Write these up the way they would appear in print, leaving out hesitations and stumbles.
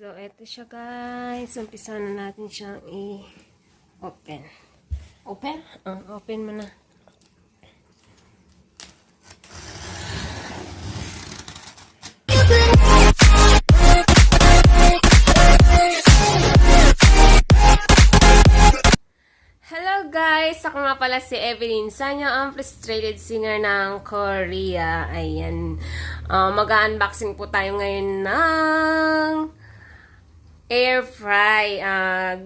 So, eto siya guys. Umpisa na natin siyang i-open. Open? Open mo na. Hello guys! Ako nga pala si Evelyn Saño, ang frustrated singer ng Korea. Ayan. Mag-unboxing po tayo ngayon ng air fry.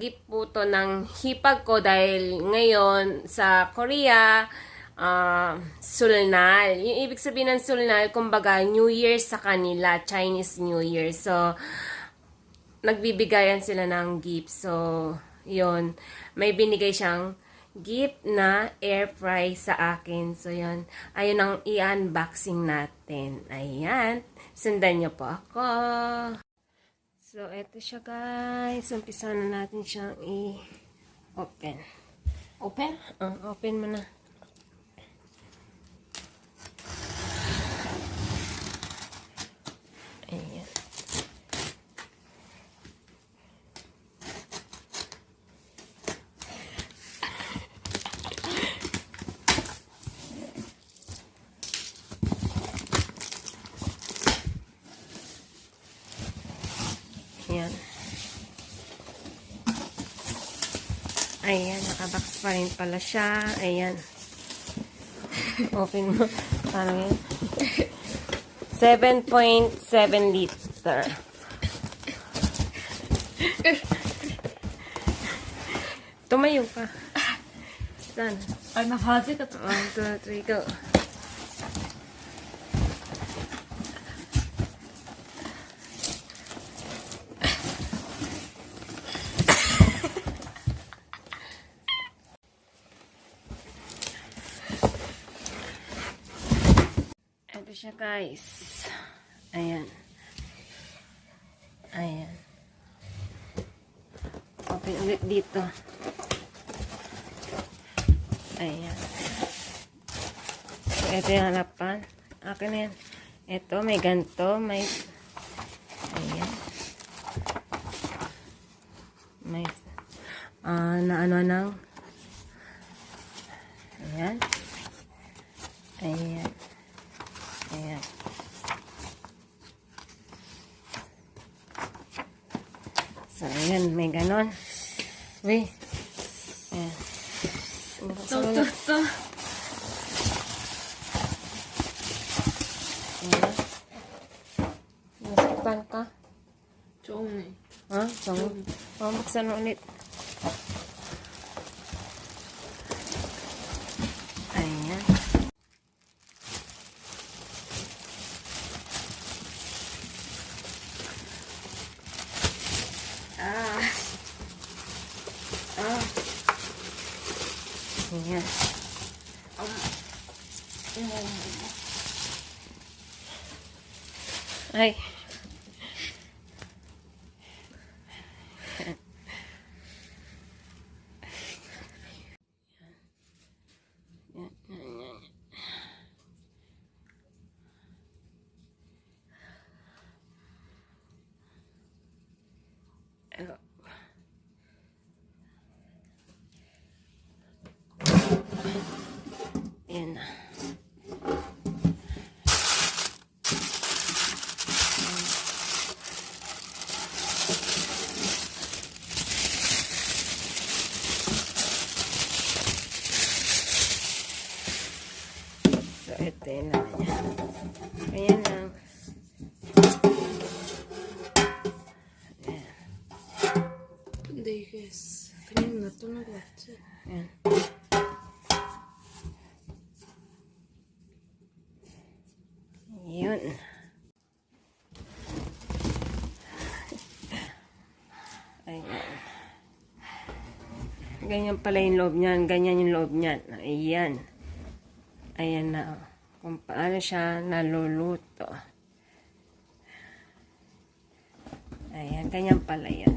Gift po to ng hipag ko dahil ngayon sa Korea, Sulnal. Yung ibig sabihin ng Sulnal, kumbaga New Year sa kanila, Chinese New Year. So, nagbibigayan sila ng gift. So, yun. May binigay siyang gift na air fry sa akin. So, yun. Ayun ang i-unboxing natin. Ayan. Sundan niyo po ako. So, eto siya guys. Umpisa na natin siyang i-open. Open? Open mo na. Ayan. Ayan. Ayan, nakabox pa rin pala siya. Ayan. Open mo. Parang yan. 7.7 liter. Tumayo ka. Saan? Ay, nakazi ka to. 1, 2, 3, go. Ito siya guys. Ayan. Ayan. Open ulit dito. Ayan. So, ito yung harapan. Akin na yan. Ito, may ganito. May ayan. May na ano nang ayan. Ayan. Ayan. So, ayan. May ganon. Uy. Ayan. To. Ayan. Nasaktan ka? Chong eh. Ha? Saan? Buksan mo ulit. Ayan. Ayan. Ay. Ayan na. So, ito yun lang niya. Ayan lang. Ayan. Hindi guys. Kanina to nag-watch. Ayan. Yun. Ayan. Ganyan pala yung loob niyan. Ganyan yung loob niyan. Ayan. Ayan na. Kung paano siya naluluto. Ayan. Ganyan pala yan.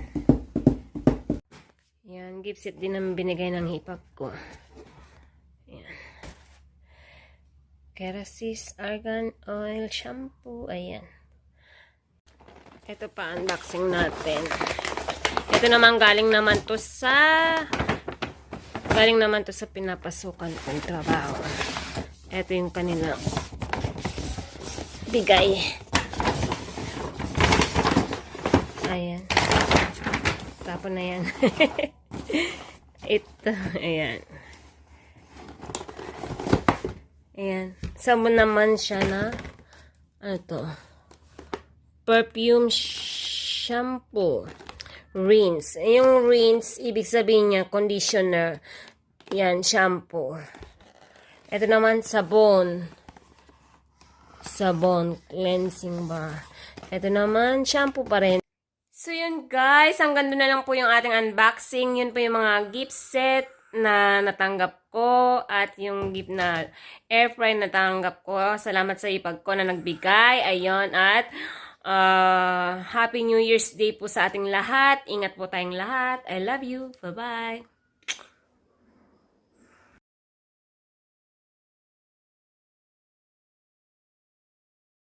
Ayan. Gift set din ang binigay ng hipag ko. Ayan. Kerasis Argan Oil Shampoo. Ayan. Ito pa, unboxing natin. Ito naman galing naman to sa pinapasukan kong trabaho. Ito yung kanilang bigay. Ayan. Tapon na yan. Ito, ayan. Ayan. Sabon naman siya na, ano to? Perfume shampoo. Rinse. Yung rinse, ibig sabihin niya, conditioner. Yan, shampoo. Ito naman, sabon. Sabon, cleansing bar. Ito naman, shampoo pa rin. So yun guys, hanggang doon na lang po yung ating unboxing. Yun po yung mga gift set na natanggap ko at yung gift na air fry na natanggap ko. Salamat sa ipag ko na nagbigay. Ayun, at Happy New Year's Day po sa ating lahat. Ingat po tayong lahat. I love you. Bye-bye.